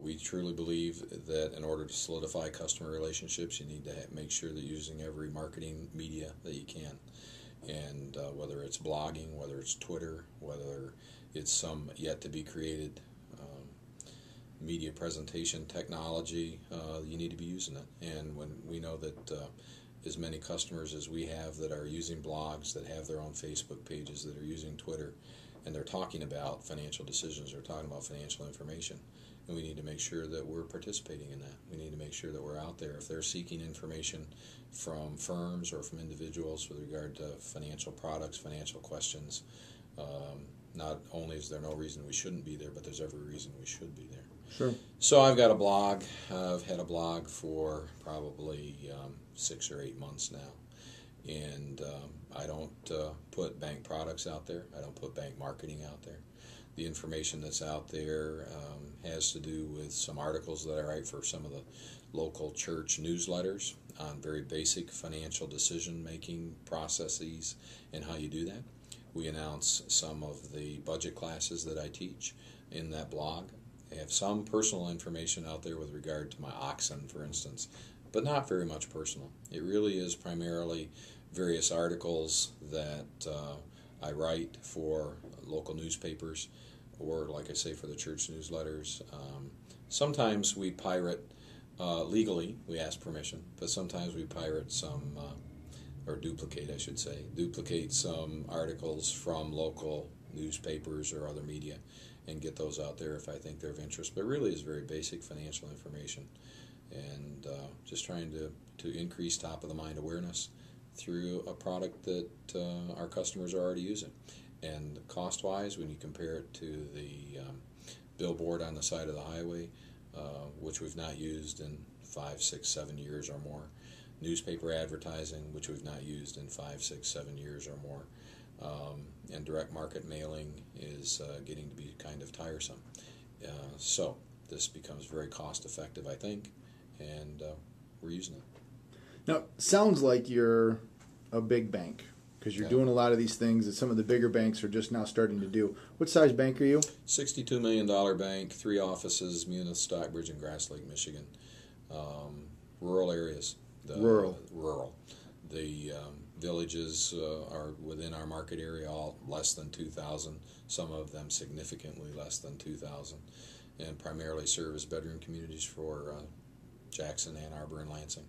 We truly believe that in order to solidify customer relationships, you need to make sure that you're using every marketing media that you can. And whether it's blogging, whether it's Twitter, whether it's some yet to be created media presentation technology, you need to be using it. And when we know that as many customers as we have that are using blogs, that have their own Facebook pages, that are using Twitter, and they're talking about financial decisions, they're talking about financial information, and we need to make sure that we're participating in that. We need to make sure that we're out there. If they're seeking information from firms or from individuals with regard to financial products, financial questions, not only is there no reason we shouldn't be there, but there's every reason we should be there. Sure. So I've got a blog. I've had a blog for probably 6 or 8 months now. And I don't put bank products out there. I don't put bank marketing out there. The information that's out there has to do with some articles that I write for some of the local church newsletters on very basic financial decision-making processes and how you do that. We announce some of the budget classes that I teach in that blog. I have some personal information out there with regard to my oxen, for instance, but not very much personal. It really is primarily various articles that I write for local newspapers or, like I say, for the church newsletters. Sometimes we pirate legally, we ask permission, but sometimes we pirate some, or duplicate, I should say, duplicate some articles from local newspapers or other media and get those out there if I think they're of interest. But really is very basic financial information, and just trying to increase top-of-the-mind awareness through a product that our customers are already using. And cost-wise, when you compare it to the billboard on the side of the highway, which we've not used in 5, 6, 7 years or more, newspaper advertising, which we've not used in 5, 6, 7 years or more, and direct market mailing is getting to be kind of tiresome. So this becomes very cost-effective, I think, and we're using it. Now, sounds like you're a big bank because you're doing a lot of these things that some of the bigger banks are just now starting to do. What size bank are you? $62 million bank, 3 offices, Munis, Stockbridge, and Grass Lake, Michigan. Rural areas. Rural. The villages are within our market area, all less than 2,000, some of them significantly less than 2,000, and primarily serve as bedroom communities for Jackson, Ann Arbor, and Lansing.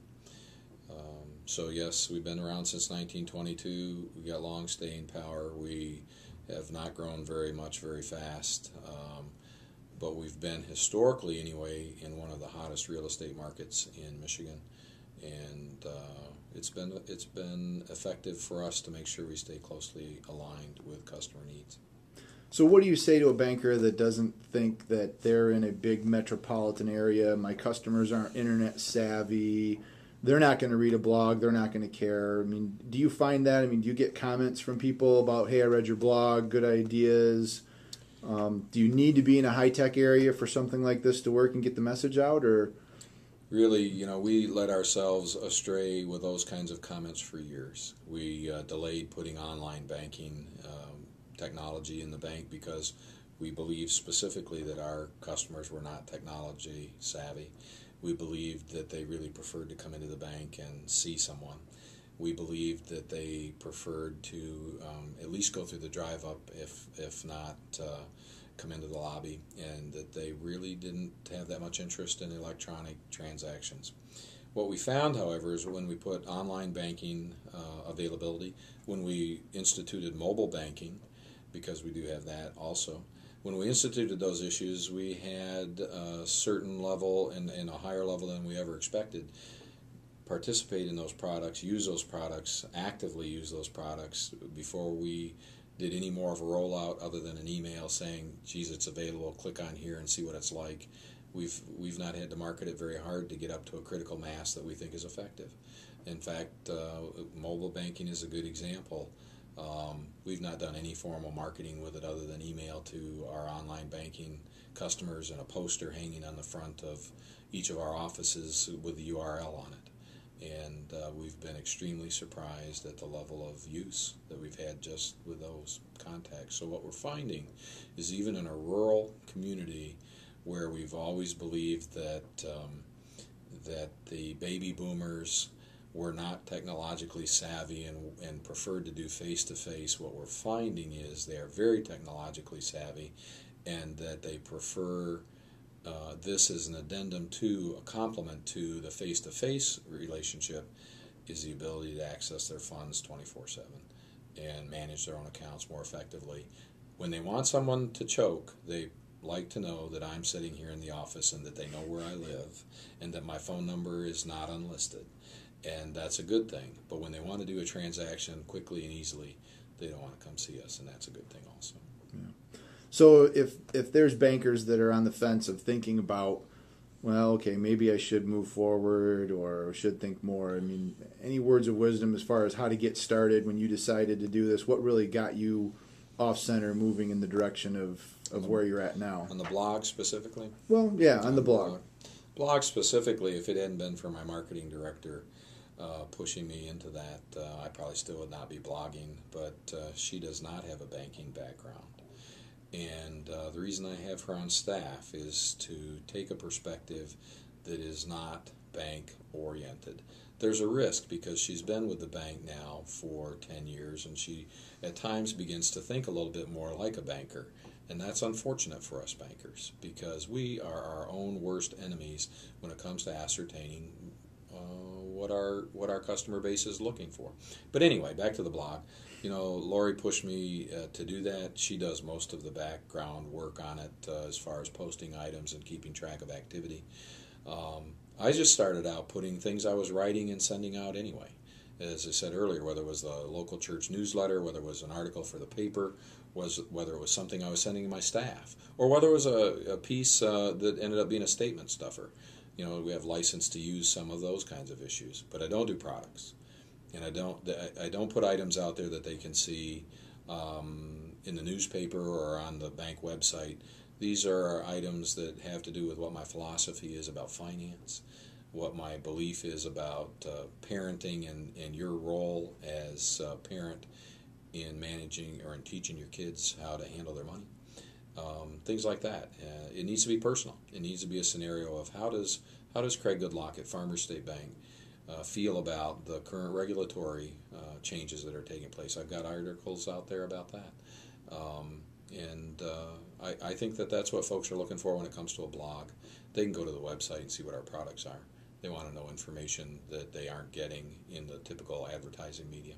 So yes, we've been around since 1922. We've got long staying power. We have not grown very much, very fast, but we've been historically anyway in one of the hottest real estate markets in Michigan, and it's been effective for us to make sure we stay closely aligned with customer needs. So what do you say to a banker that doesn't think that they're in a big metropolitan area, my customers aren't internet savvy, they're not going to read a blog, they're not going to care? I mean, do you find that? I mean, do you get comments from people about, hey, I read your blog, good ideas? Do you need to be in a high-tech area for something like this to work and get the message out, or? Really, we led ourselves astray with those kinds of comments for years. We delayed putting online banking technology in the bank because we believed specifically that our customers were not technology savvy. We believed that they really preferred to come into the bank and see someone. We believed that they preferred to at least go through the drive-up, if not come into the lobby, and that they really didn't have that much interest in electronic transactions. What we found, however, is when we put online banking availability, when we instituted mobile banking, because we do have that also, when we instituted those issues, we had a certain level and a higher level than we ever expected participate in those products, use those products, actively use those products before we did any more of a rollout other than an email saying, geez, it's available, click on here and see what it's like. We've not had to market it very hard to get up to a critical mass that we think is effective. In fact, mobile banking is a good example. We've not done any formal marketing with it other than email to our online banking customers and a poster hanging on the front of each of our offices with the URL on it. And we've been extremely surprised at the level of use that we've had just with those contacts. So what we're finding is even in a rural community where we've always believed that that the baby boomers were not technologically savvy and preferred to do face-to-face. What we're finding is they are very technologically savvy, and that they prefer this as an addendum to, a complement to the face-to-face relationship, is the ability to access their funds 24/7 and manage their own accounts more effectively. When they want someone to choke, they like to know that I'm sitting here in the office and that they know where I live and that my phone number is not unlisted. And that's a good thing. But when they want to do a transaction quickly and easily, they don't want to come see us, and that's a good thing also. Yeah. So if there's bankers that are on the fence of thinking about, well, okay, maybe I should move forward or should think more, I mean, any words of wisdom as far as how to get started when you decided to do this? What really got you off center, moving in the direction of where you're at now? On the blog specifically? Well, yeah, on the blog. Blog specifically, if it hadn't been for my marketing director pushing me into that, I probably still would not be blogging, but she does not have a banking background. And the reason I have her on staff is to take a perspective that is not bank oriented. There's a risk because she's been with the bank now for 10 years, and she at times begins to think a little bit more like a banker. And that's unfortunate for us bankers, because we are our own worst enemies when it comes to ascertaining what our customer base is looking for. But anyway, back to the blog. You know, Lori pushed me to do that. She does most of the background work on it as far as posting items and keeping track of activity. I just started out putting things I was writing and sending out anyway. As I said earlier, whether it was the local church newsletter, whether it was an article for the paper, whether it was something I was sending to my staff, or whether it was a piece that ended up being a statement stuffer. You know, we have license to use some of those kinds of issues, but I don't do products. And I don't put items out there that they can see in the newspaper or on the bank website. These are items that have to do with what my philosophy is about finance, what my belief is about parenting and your role as a parent in managing or in teaching your kids how to handle their money. Things like that. It needs to be personal. It needs to be a scenario of how does Craig Goodlock at Farmers State Bank feel about the current regulatory changes that are taking place. I've got articles out there about that. I think that's what folks are looking for when it comes to a blog. They can go to the website and see what our products are. They want to know information that they aren't getting in the typical advertising media.